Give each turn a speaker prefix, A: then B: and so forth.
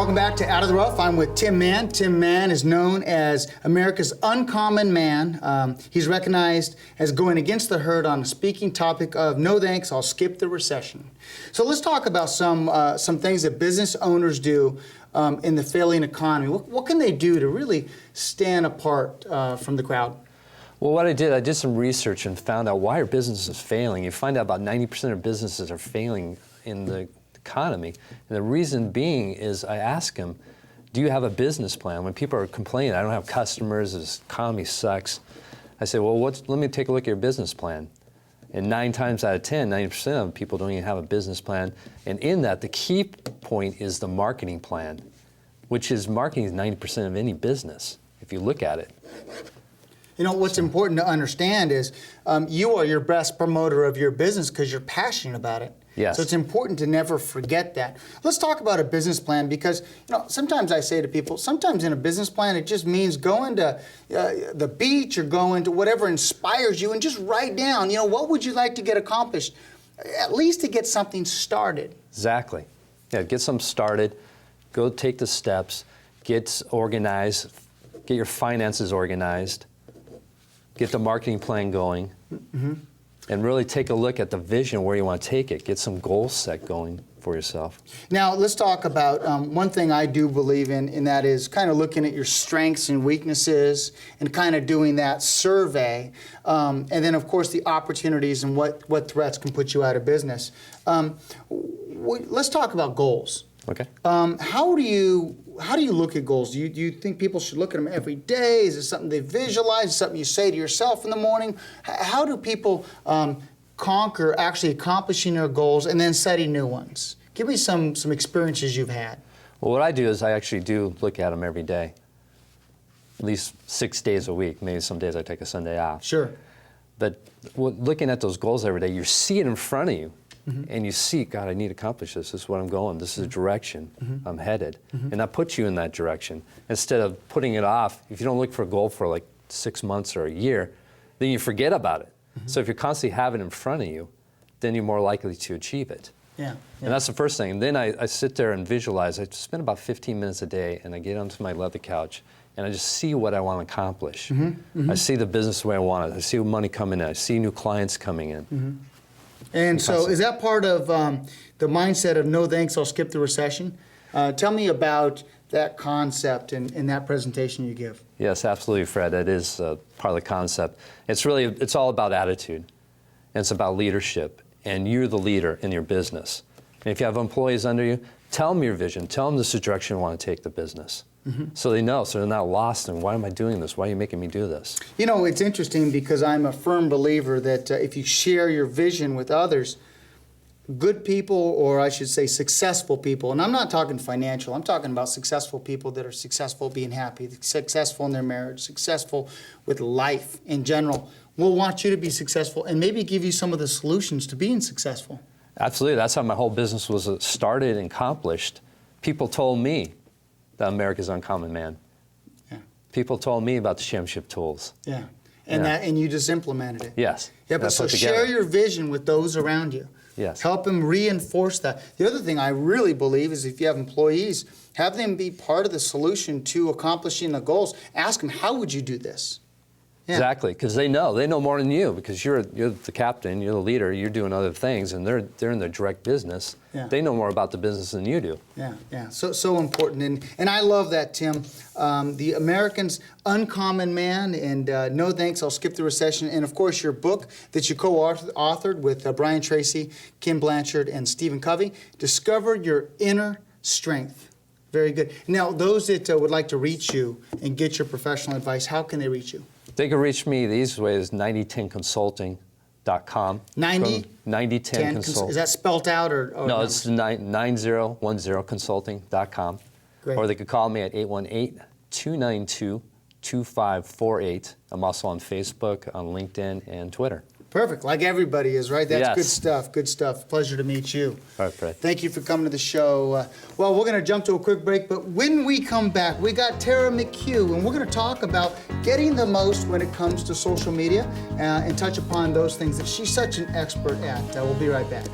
A: Welcome back to Out of the Rough. I'm with Tim Mann. Tim Mann is known as America's uncommon man. He's recognized as going against the herd on the speaking topic of no thanks, I'll skip the recession. So let's talk about some things that business owners do in the failing economy. What can they do to really stand apart from the crowd?
B: Well, what I did some research and found out why are businesses failing. You find out about 90% of businesses are failing in the economy. And the reason being is I ask them, do you have a business plan? When people are complaining, I don't have customers, this economy sucks. I say, well, let me take a look at your business plan. And 9 times out of 10, 90% of people don't even have a business plan. And in that, the key point is the marketing plan, which is marketing is 90% of any business, if you look at it.
A: You know, what's important to understand is you are your best promoter of your business because you're passionate about it.
B: Yes.
A: So it's important to never forget that. Let's talk about a business plan because, you know, sometimes I say to people, sometimes in a business plan it just means going to the beach or going to whatever inspires you and just write down, you know, what would you like to get accomplished, at least to get something started.
B: Exactly. Yeah, get something started, go take the steps, get organized, get your finances organized, get the marketing plan going. Mm-hmm. And really take a look at the vision where you want to take it. Get some goals set going for yourself. Now,
A: let's talk about one thing I do believe in, and that is kind of looking at your strengths and weaknesses and kind of doing that survey. And then, of course, the opportunities and what threats can put you out of business. Let's talk about goals.
B: Okay.
A: How do you look at goals? Do you think people should look at them every day? Is it something they visualize? Is it something you say to yourself in the morning? How do people conquer actually accomplishing their goals and then setting new ones? Give me some experiences you've had.
B: Well, what I do is I actually do look at them every day, at least 6 days a week. Maybe some days I take a Sunday off.
A: Sure.
B: But looking at those goals every day, you see it in front of you.
A: Mm-hmm.
B: And you see, God, I need to accomplish this. This is where I'm going. This is the direction I'm headed. And that puts you in that direction. Instead of putting it off, if you don't look for a goal for like 6 months or a year, then you forget about it. So if you constantly have it in front of you, then you're more likely to achieve it.
A: Yeah.
B: And that's the first thing. And then I sit there and visualize. I spend about 15 minutes a day, and I get onto my leather couch, and I just see what I want to accomplish. I see the business the way I want it. I see money coming in. I see new clients coming in.
A: And so is that part of the mindset of no thanks, I'll skip the recession? Tell me about that concept in that presentation you give.
B: Yes, absolutely, Fred. That is part of the concept. It's all about attitude. And it's about leadership. And you're the leader in your business. And if you have employees under you, tell them your vision. Tell them this is the direction you want to take the business. So they know, so they're not lost in why am I doing this? Why are you making me do this?
A: You know, it's interesting because I'm a firm believer that if you share your vision with others, good people, or I should say successful people, and I'm not talking financial, I'm talking about successful people that are successful being happy, successful in their marriage, successful with life in general, will want you to be successful and maybe give you some of the solutions to being successful.
B: Absolutely. That's how my whole business was started and accomplished. People told me that America's uncommon man. Yeah. People told me about the championship tools.
A: Yeah. And you just implemented it.
B: Yes.
A: Yeah, but so share your vision with those around you.
B: Yes.
A: Help them reinforce that. The other thing I really believe is if you have employees, have them be part of the solution to accomplishing the goals. Ask them, how would you do this? Yeah.
B: Exactly, because they know more than you, because you're the captain, you're the leader, you're doing other things, and they're in their direct business. Yeah. They know more about the business than you do.
A: Yeah. So important, and I love that, Tim. The American's uncommon man, and no thanks, I'll skip the recession, and of course your book that you co-authored with Brian Tracy, Kim Blanchard, and Stephen Covey, Discover Your Inner Strength. Very good. Now, those that would like to reach you and get your professional advice, how can they reach you?
B: They can reach me the easiest way is 9010consulting.com. 9010 Consult.
A: Is that spelled out or
B: no? It's 9010consulting.com.
A: Great.
B: Or they could call me at 818-292-2548. I'm also on Facebook, on LinkedIn, and Twitter.
A: Perfect, like everybody is, right? That's
B: yes.
A: Good stuff. Pleasure to meet you.
B: All right, Fred.
A: Thank you for coming to the show. Well, we're going to jump to a quick break, but when we come back, we got Tara McHugh, and we're going to talk about getting the most when it comes to social media and touch upon those things that she's such an expert at. We'll be right back.